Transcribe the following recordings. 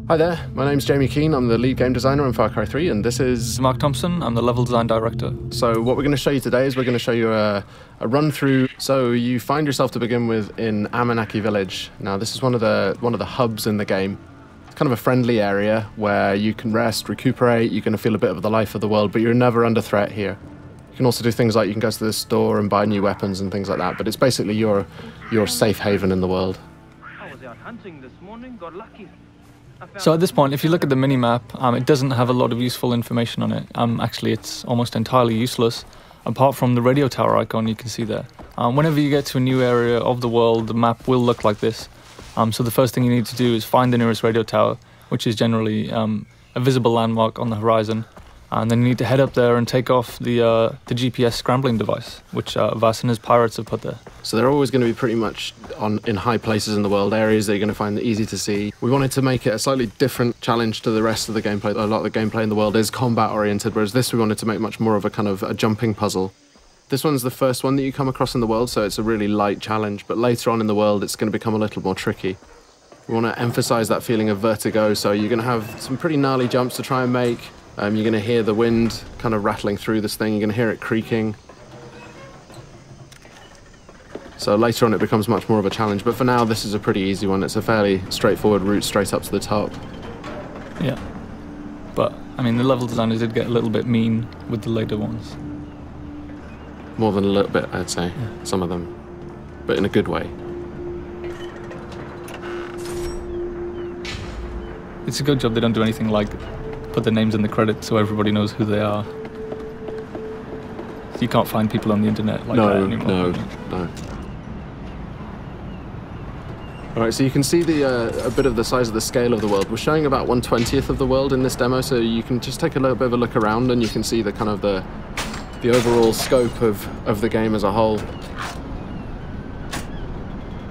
Hi there, my name's Jamie Keane, I'm the lead game designer on Far Cry 3, and this is Mark Thompson, I'm the level design director. So what we're going to show you today is we're going to show you a run through. So you find yourself to begin with in Amanaki Village. Now this is one of the hubs in the game. It's kind of a friendly area where you can rest, recuperate, you're going to feel a bit of the life of the world, but you're never under threat here. You can also do things like you can go to the store and buy new weapons and things like that, but it's basically your safe haven in the world. I was out hunting this morning, got lucky. So at this point, if you look at the mini-map, it doesn't have a lot of useful information on it. Actually, it's almost entirely useless, apart from the radio tower icon you can see there. Whenever you get to a new area of the world, the map will look like this. So the first thing you need to do is find the nearest radio tower, which is generally a visible landmark on the horizon. And then you need to head up there and take off the GPS scrambling device, which Vas and his pirates have put there. So they're always going to be pretty much in high places in the world, areas that you're going to find easy to see. We wanted to make it a slightly different challenge to the rest of the gameplay. A lot of the gameplay in the world is combat oriented, whereas this we wanted to make much more of a kind of a jumping puzzle. This one's the first one that you come across in the world, so it's a really light challenge, but later on in the world it's going to become a little more tricky. We want to emphasize that feeling of vertigo, so you're going to have some pretty gnarly jumps to try and make. You're going to hear the wind kind of rattling through this thing, you're going to hear it creaking. So later on it becomes much more of a challenge, but for now this is a pretty easy one. It's a fairly straightforward route straight up to the top. Yeah, but I mean the level designers did get a little bit mean with the later ones. More than a little bit, I'd say, yeah. Some of them, but in a good way. It's a good job they don't do anything like put their names in the credits so everybody knows who they are. So you can't find people on the internet like that anymore. No. Alright, so you can see a bit of the size of the scale of the world. We're showing about 1/20th of the world in this demo, so you can just take a little bit of a look around and you can see the kind of the overall scope of the game as a whole.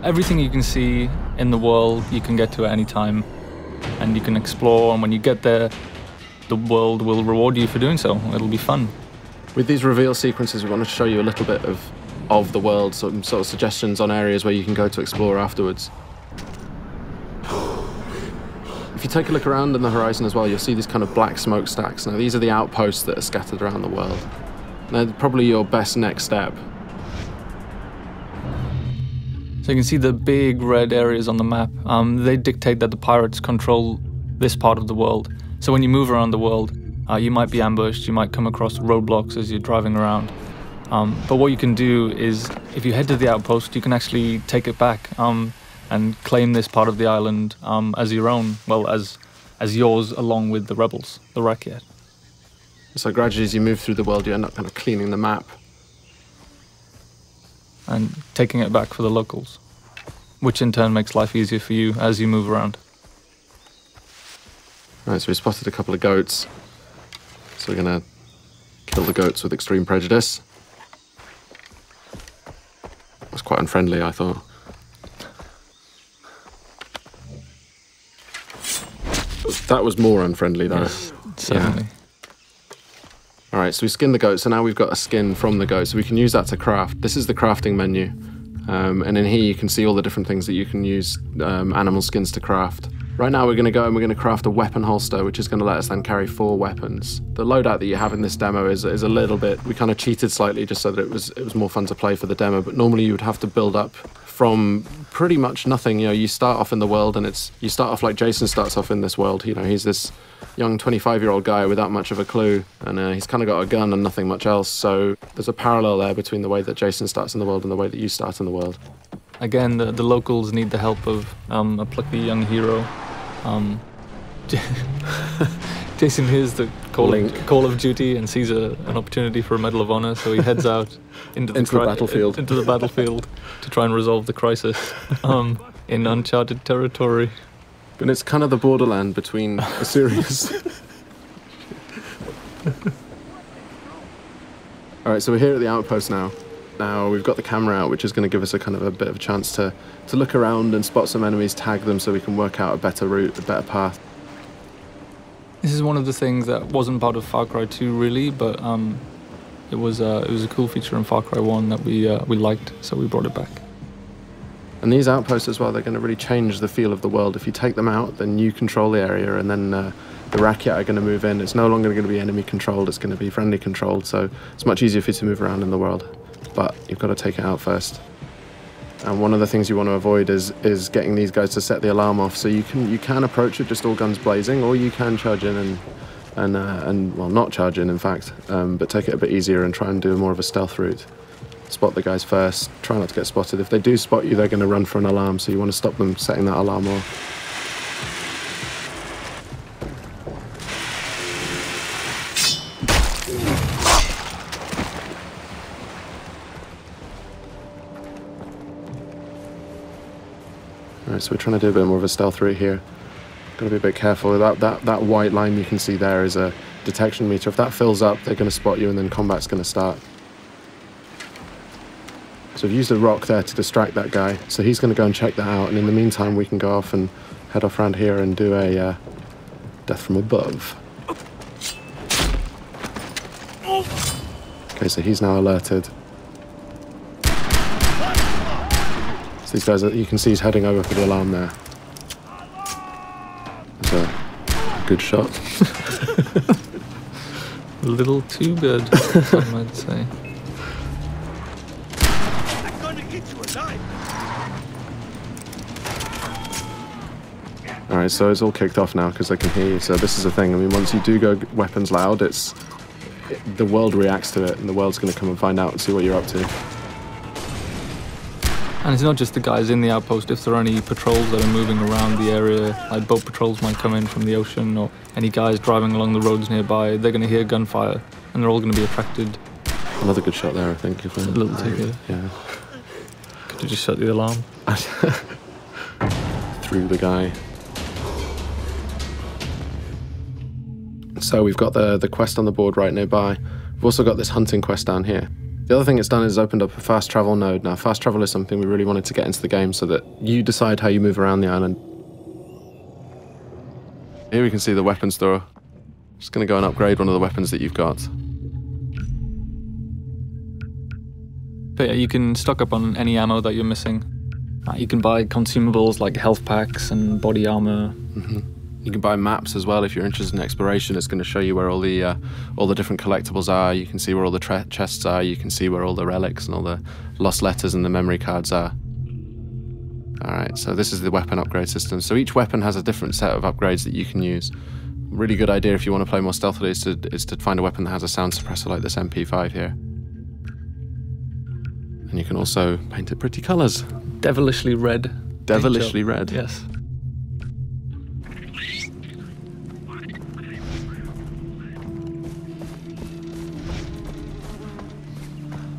Everything you can see in the world you can get to at any time, and you can explore, and when you get there the world will reward you for doing so. It'll be fun. With these reveal sequences we want to show you a little bit of the world, some sort of suggestions on areas where you can go to explore afterwards. If you take a look around in the horizon as well, you'll see these kind of black smokestacks. Now these are the outposts that are scattered around the world. They're probably your best next step. So you can see the big red areas on the map. They dictate that the pirates control this part of the world. So when you move around the world, you might be ambushed, you might come across roadblocks as you're driving around. But what you can do is, if you head to the outpost, you can actually take it back and claim this part of the island as your own, well, as yours along with the rebels, the Rakyat. So gradually as you move through the world, you end up kind of cleaning the map. And taking it back for the locals, which in turn makes life easier for you as you move around. Right, so we spotted a couple of goats. So we're going to kill the goats with extreme prejudice. It was quite unfriendly, I thought. That was more unfriendly, though. Yes, certainly. Yeah. All right, so we skinned the goat, so now we've got a skin from the goat, so we can use that to craft. This is the crafting menu, and in here you can see all the different things that you can use animal skins to craft. Right now we're going to go and we're going to craft a weapon holster, which is going to let us then carry 4 weapons. The loadout that you have in this demo is a little bit, we kind of cheated slightly just so that it was more fun to play for the demo, but normally you would have to build up from pretty much nothing. You know, you start off in the world and you start off like Jason starts off in this world. You know, he's this young 25-year-old guy without much of a clue, and he's kind of got a gun and nothing much else, so there's a parallel there between the way that Jason starts in the world and the way that you start in the world. Again, the locals need the help of a plucky young hero. Jason hears the call of duty and sees an opportunity for a Medal of Honor, so he heads out into the battlefield to try and resolve the crisis in uncharted territory. And it's kind of the borderland between a serious... Alright, so we're here at the outpost now. Now we've got the camera out, which is going to give us a kind of a bit of a chance to look around and spot some enemies, tag them so we can work out a better route, a better path. This is one of the things that wasn't part of Far Cry 2 really, but it was a cool feature in Far Cry 1 that we liked, so we brought it back. And these outposts as well, they're going to really change the feel of the world. If you take them out, then you control the area, and then the Rakyat are going to move in. It's no longer going to be enemy controlled, it's going to be friendly controlled, so it's much easier for you to move around in the world. But you've got to take it out first. And one of the things you want to avoid is getting these guys to set the alarm off. So you can approach it just all guns blazing, or you can charge in and well, not charge in fact, but take it a bit easier and try and do more of a stealth route. Spot the guys first, try not to get spotted. If they do spot you, they're going to run for an alarm, so you want to stop them setting that alarm off. Alright, so we're trying to do a bit more of a stealth route here. Got to be a bit careful. That white line you can see there is a detection meter. If that fills up, they're going to spot you and then combat's going to start. So I've used a rock there to distract that guy, so he's going to go and check that out, and in the meantime we can go off and head off around here and do a death from above. Okay, so he's now alerted. So these guys, you can see he's heading over for the alarm there. That's a good shot. A little too good, some might say. Alright, so it's all kicked off now because they can hear you. So this is the thing, I mean, once you do go weapons loud, the world reacts to it, and the world's going to come and find out and see what you're up to. And it's not just the guys in the outpost. If there are any patrols that are moving around the area, like boat patrols might come in from the ocean, or any guys driving along the roads nearby, they're going to hear gunfire, and they're all going to be attracted. Another good shot there, I think. If a little too good. Yeah. Could you just set the alarm? Through the guy. So we've got the quest on the board right nearby. We've also got this hunting quest down here. The other thing it's done is opened up a fast travel node. Now, fast travel is something we really wanted to get into the game so that you decide how you move around the island. Here we can see the weapon store. Just going to go and upgrade one of the weapons that you've got. But yeah, you can stock up on any ammo that you're missing. You can buy consumables like health packs and body armor. You can buy maps as well if you're interested in exploration. It's going to show you where all the different collectibles are. You can see where all the chests are. You can see where all the relics and all the lost letters and the memory cards are. Alright, so this is the weapon upgrade system. So each weapon has a different set of upgrades that you can use. Really good idea if you want to play more stealthily is to find a weapon that has a sound suppressor like this MP5 here. And you can also paint it pretty colours. Devilishly red. Devilishly red. Yes.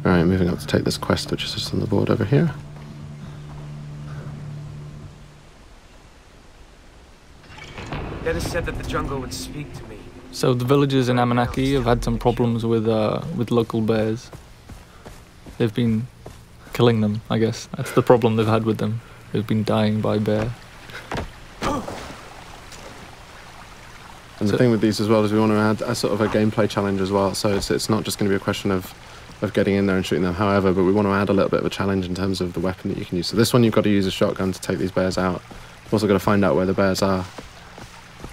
Alright, moving up to take this quest, which is just on the board over here. Dennis said that the jungle would speak to me. So the villagers in Amanaki have had some problems with local bears. They've been killing them, I guess. That's the problem they've had with them. They've been dying by bear. And the thing with these as well is we want to add a sort of a gameplay challenge as well. So it's not just going to be a question of getting in there and shooting them, however, but we want to add a little bit of a challenge in terms of the weapon that you can use. So this one, you've got to use a shotgun to take these bears out. You've also got to find out where the bears are.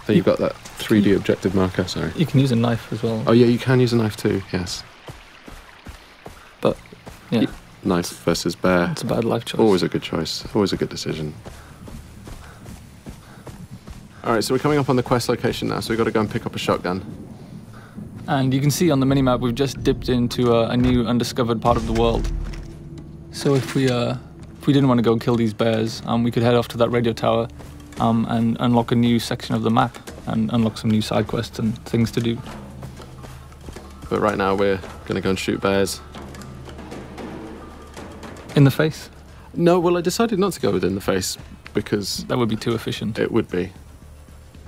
So you've got that 3D objective marker, sorry. You can use a knife as well. Oh yeah, you can use a knife too, yes. But, yeah. Knife versus bear. It's a bad life choice. Always a good choice, always a good decision. Alright, so we're coming up on the quest location now, so we've got to go and pick up a shotgun. And you can see on the minimap we've just dipped into a new undiscovered part of the world. So if we didn't want to go kill these bears, we could head off to that radio tower and unlock a new section of the map and unlock some new side quests and things to do. But right now we're going to go and shoot bears. In the face? No, well I decided not to go within the face because... That would be too efficient. It would be.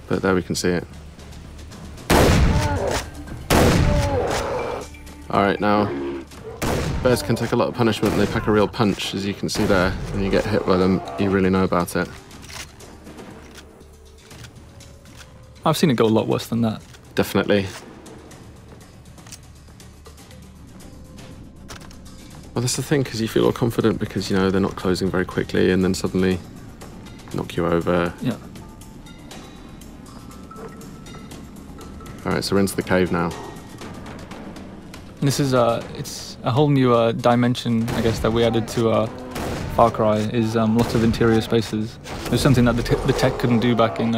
But there we can see it. Alright, now, bears can take a lot of punishment and they pack a real punch, as you can see there. When you get hit by them, you really know about it. I've seen it go a lot worse than that. Definitely. Well, that's the thing, because you feel all confident because, you know, they're not closing very quickly and then suddenly knock you over. Yeah. All right, so we're into the cave now. And this is it's a whole new dimension, I guess, that we added to Far Cry, is lots of interior spaces. There's something that the tech couldn't do back in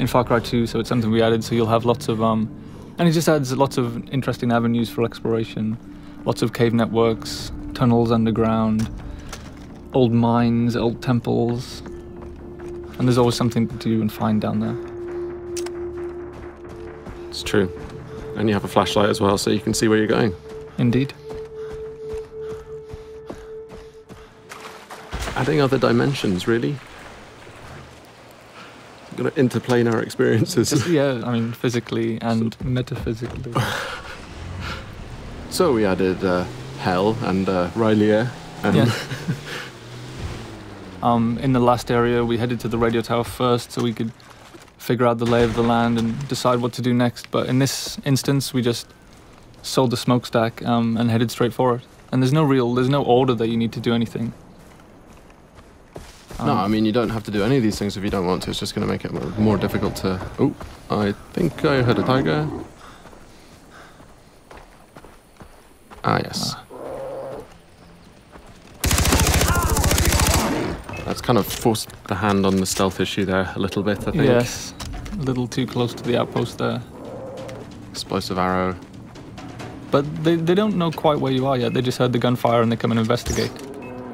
Far Cry 2, so it's something we added, so you'll have lots of, and it just adds lots of interesting avenues for exploration. Lots of cave networks, tunnels underground, old mines, old temples, and there's always something to do and find down there. It's true. And you have a flashlight as well, so you can see where you're going. Indeed. Adding other dimensions, really? Got to interplane our experiences. Yeah, I mean, physically and metaphysically. So we added Hell and Rylea. And Yeah. In the last area, we headed to the radio tower first so we could figure out the lay of the land and decide what to do next. But in this instance, we just sold the smokestack and headed straight for it. And there's no order that you need to do anything. No, I mean, you don't have to do any of these things if you don't want to. It's just going to make it more difficult to... Oh, I think I heard a tiger. Ah, yes. That's kind of forced the hand on the stealth issue there a little bit, I think. Yes, a little too close to the outpost there. Explosive arrow. But they don't know quite where you are yet. They just heard the gunfire and they come and investigate.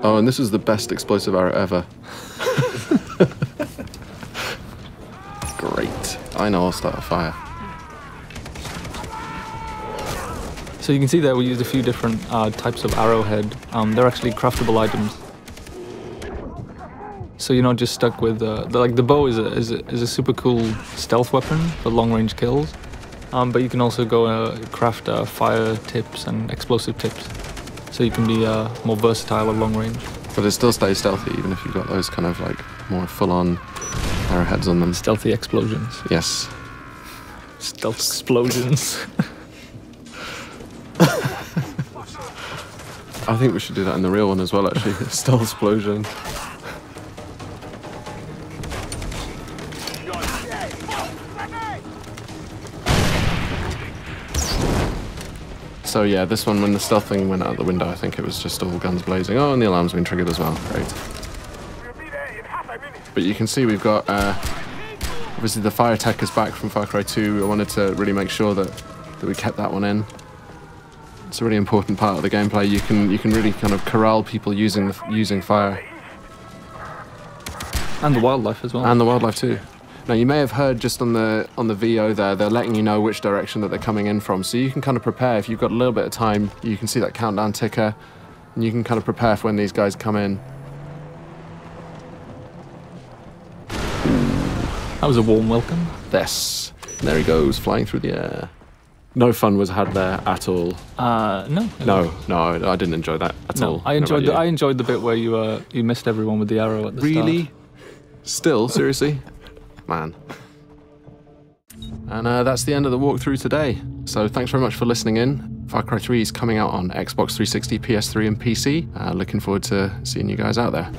Oh, and this is the best explosive arrow ever. Great. I know I'll start a fire. So you can see there we used a few different types of arrowhead. They're actually craftable items. So you're not just stuck with the bow is a super cool stealth weapon for long range kills, but you can also go craft fire tips and explosive tips, so you can be more versatile at long range. But it still stays stealthy even if you've got those kind of like more full on arrowheads on them. Stealthy explosions. Yes. Stealth explosions. I think we should do that in the real one as well, actually. Stealth explosion. So yeah, this one, when the stealth thing went out the window, I think it was just all guns blazing. Oh, and the alarm's been triggered as well. Great. But you can see we've got, obviously the fire tech is back from Far Cry 2. I wanted to really make sure that we kept that one in. It's a really important part of the gameplay. You can really kind of corral people using fire. And the wildlife as well. And the wildlife too. Now you may have heard just on the VO there, they're letting you know which direction that they're coming in from, so you can kind of prepare. If you've got a little bit of time, you can see that countdown ticker, and you can kind of prepare for when these guys come in. That was a warm welcome. Yes. And there he goes, flying through the air. No fun was had there at all. No. No, I didn't enjoy that at all. I enjoyed the bit where you missed everyone with the arrow at the start. Really? Still? Seriously? Man. And that's the end of the walkthrough today. So thanks very much for listening in. Far Cry 3 is coming out on Xbox 360, PS3 and PC. Looking forward to seeing you guys out there.